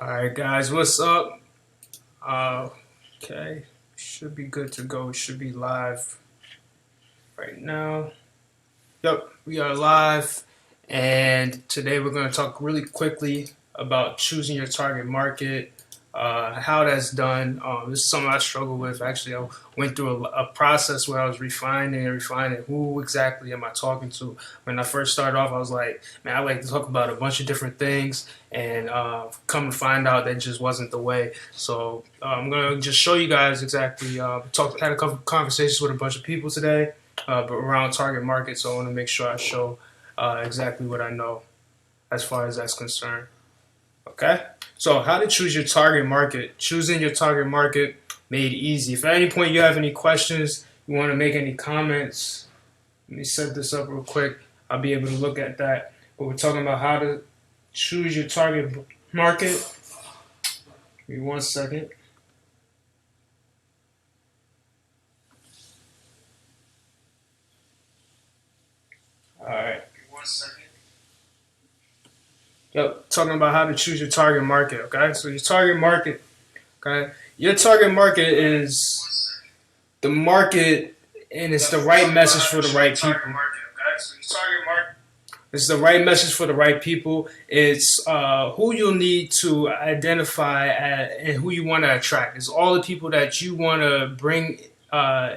All right, guys, what's up? Okay, should be good to go. Should be live right now. Yep, we are live, and today we're going to talk really quickly about choosing your target market, how that's done. This is something I struggle with. Actually, I went through a process where I was refining and refining who exactly am I talking to. When I first started off, I was like, man, I like to talk about a bunch of different things, and come to find out that just wasn't the way. So I'm going to just show you guys exactly. Had a couple conversations with a bunch of people today around target market, so I want to make sure I show exactly what I know as far as that's concerned. Okay, so how to choose your target market. Choosing your target market made easy. If at any point you have any questions, you want to make any comments, let me set this up real quick. I'll be able to look at that. But we're talking about how to choose your target market. Give me 1 second. All right. 1 second. Yep, talking about how to choose your target market. Okay, so your target market. Okay, your target market is the market, and it's the right message for the right people. It's the right message for the right people. It's who you'll need to identify and who you want to attract. It's all the people that you want to bring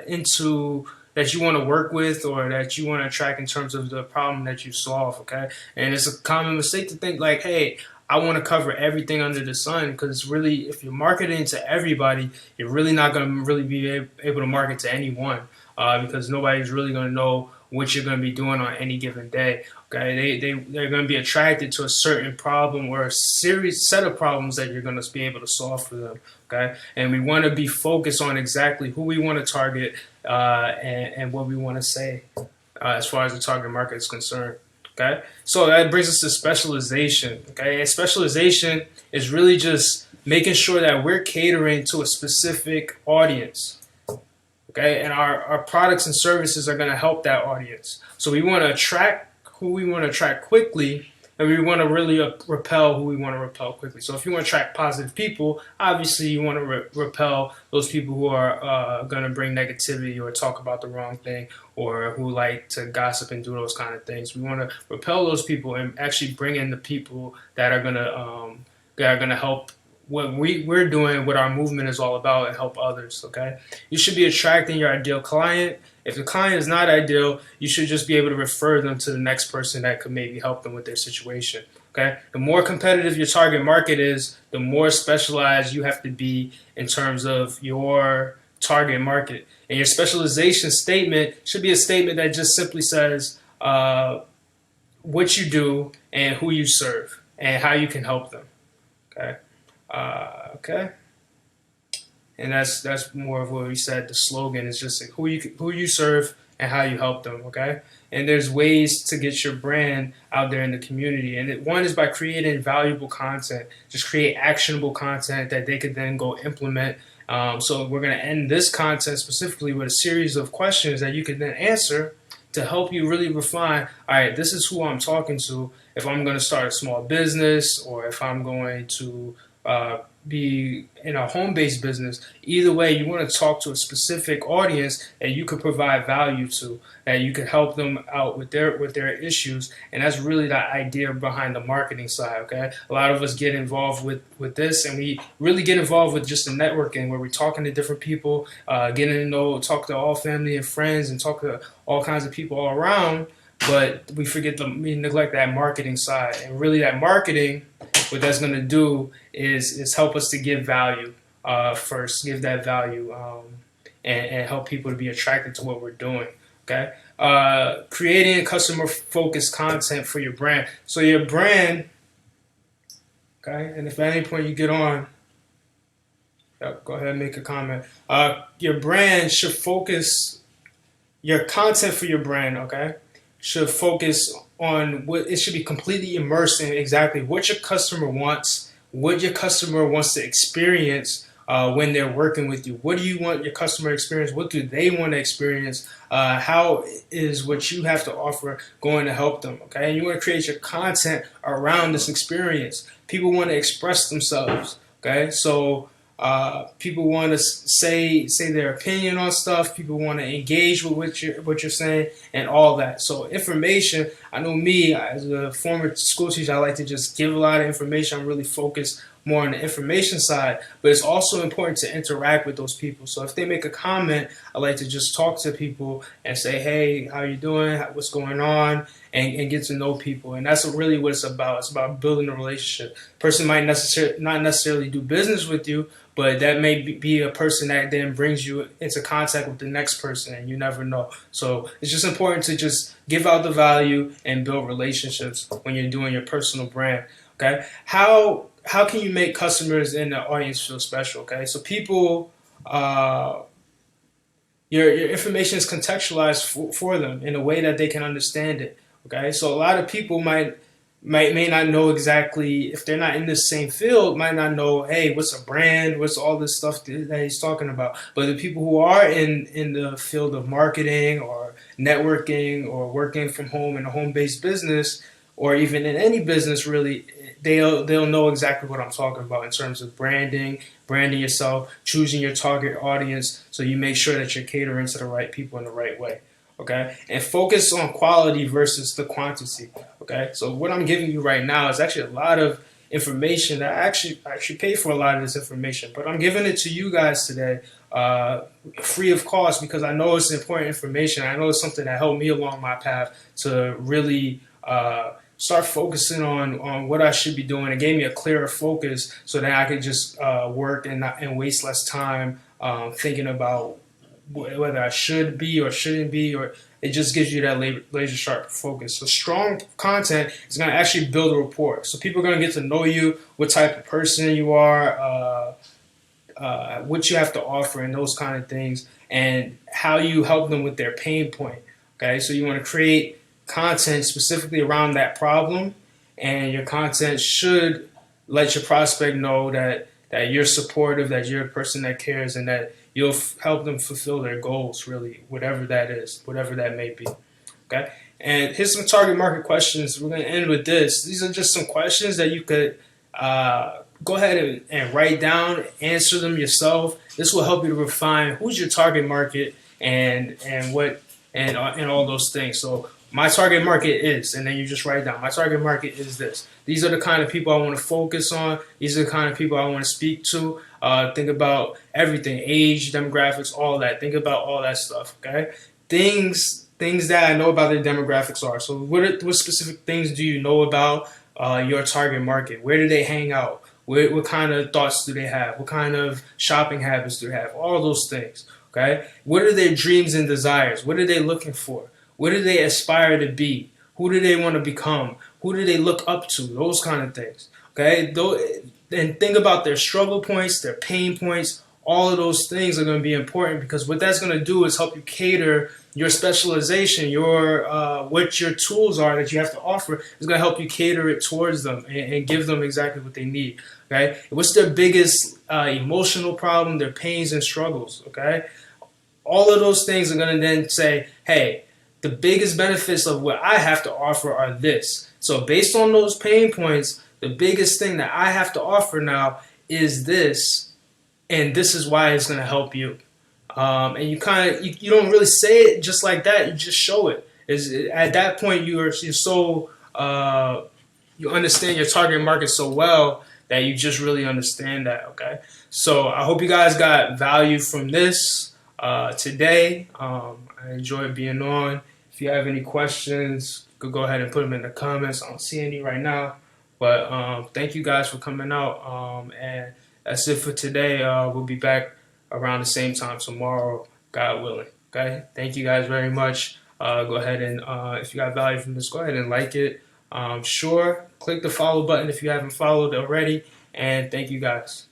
into that you want to work with or that you want to attract in terms of the problem that you solve. Okay, and it's a common mistake to think like, hey, I want to cover everything under the sun, because really, if you're marketing to everybody, you're really not going to really be able to market to anyone, because nobody's really going to know what you're going to be doing on any given day. Okay, they're going to be attracted to a certain problem or a series set of problems that you're going to be able to solve for them. Okay, and we want to be focused on exactly who we want to target and what we want to say as far as the target market is concerned. Okay, so that brings us to specialization. Okay, and specialization is really just making sure that we're catering to a specific audience. Okay, and our products and services are going to help that audience. So we want to attract who we want to attract quickly, and we want to really repel who we want to repel quickly. So if you want to attract positive people, obviously you want to repel those people who are going to bring negativity or talk about the wrong thing or who like to gossip and do those kind of things. We want to repel those people and actually bring in the people that are going to help what we're doing, what our movement is all about, and help others. Okay, you should be attracting your ideal client. If the client is not ideal, you should just be able to refer them to the next person that could maybe help them with their situation. Okay, the more competitive your target market is, the more specialized you have to be in terms of your target market. And your specialization statement should be a statement that just simply says what you do and who you serve and how you can help them. Okay. Okay, and that's more of what we said. The slogan is just like who you serve and how you help them. Okay, and there's ways to get your brand out there in the community, and one is by creating valuable content. Just create actionable content that they could then go implement. So we're going to end this content specifically with a series of questions that you can then answer to help you really refine, all right, this is who I'm talking to if I'm going to start a small business or if I'm going to be in a home-based business. Either way, you want to talk to a specific audience that you could provide value to, that you could help them out with their issues, and that's really the idea behind the marketing side. Okay, a lot of us get involved with this, and we really get involved with just the networking, where we're talking to different people, getting to know, talk to all family and friends, and talk to all kinds of people all around. But we neglect that marketing side, and really that marketing, what that's going to do is help us to give value first, give that value, and help people to be attracted to what we're doing. Okay, creating customer-focused content for your brand. So your brand, okay, and if at any point you get on, go ahead and make a comment. Your brand should focus, your content for your brand, okay, should focus on what it should be completely immersed in exactly what your customer wants, what your customer wants to experience when they're working with you. What do you want your customer to experience? What do they want to experience? How is what you have to offer going to help them? Okay, and you want to create your content around this experience. people want to express themselves. Okay, so people want to say their opinion on stuff. People want to engage with what you're saying and all that. So information. I know me as a former school teacher, I like to just give a lot of information. I'm really focused more on the information side, but it's also important to interact with those people. So if they make a comment, I like to just talk to people and say, hey, how you doing? What's going on? And get to know people. And that's really what it's about. It's about building a relationship. Person might not necessarily do business with you, but that may be a person that then brings you into contact with the next person, and you never know. So it's just important to just give out the value and build relationships when you're doing your personal brand. Okay, how can you make customers in the audience feel special? Okay, so people, your information is contextualized for them in a way that they can understand it. Okay, so a lot of people may not know exactly, if they're not in the same field, might not know, hey, what's a brand, what's all this stuff that he's talking about. But the people who are in the field of marketing or networking or working from home in a home-based business, or even in any business really, they'll know exactly what I'm talking about in terms of branding yourself, choosing your target audience, so you make sure that you're catering to the right people in the right way. Okay, and focus on quality versus the quantity. Okay, so what I'm giving you right now is actually a lot of information that I actually pay for a lot of this information, but I'm giving it to you guys today, free of cost, because I know it's important information. I know it's something that helped me along my path to really start focusing on what I should be doing. It gave me a clearer focus so that I could just work and waste less time thinking about whether I should be or shouldn't be, or it just gives you that laser sharp focus. So strong content is going to actually build a rapport. So people are going to get to know you, what type of person you are, what you have to offer, and those kind of things, and how you help them with their pain point. Okay, so you want to create content specifically around that problem, and your content should let your prospect know that you're supportive, that you're a person that cares, and that you'll help them fulfill their goals, really, whatever that is, whatever that may be. Okay, and here's some target market questions. We're going to end with this. These are just some questions that you could go ahead and write down, answer them yourself. This will help you to refine who's your target market and all those things. So my target market is, and then you just write down, my target market is this. These are the kind of people I want to focus on. These are the kind of people I want to speak to. Think about everything, age, demographics, all that. Think about all that stuff, okay? Things that I know about their demographics are. So what specific things do you know about your target market? Where do they hang out? What kind of thoughts do they have? What kind of shopping habits do they have? All those things, okay? What are their dreams and desires? What are they looking for? What do they aspire to be? Who do they want to become? Who do they look up to? Those kind of things. Okay? And think about their struggle points, their pain points. All of those things are going to be important, because what that's going to do is help you cater your specialization, what your tools are that you have to offer is going to help you cater it towards them and give them exactly what they need. Okay? What's their biggest emotional problem, their pains and struggles? Okay? All of those things are going to then say, hey, the biggest benefits of what I have to offer are this. So based on those pain points, the biggest thing that I have to offer now is this, and this is why it's going to help you. And you don't really say it just like that. You just show it. At that point, you're so you understand your target market so well that you just really understand that. Okay, so I hope you guys got value from this today. I enjoyed being on. If you have any questions, you could go ahead and put them in the comments. I don't see any right now. But thank you guys for coming out. And that's it for today. We'll be back around the same time tomorrow, God willing. Okay? Thank you guys very much. Go ahead and, if you got value from this, go ahead and like it. Click the follow button if you haven't followed already. And thank you guys.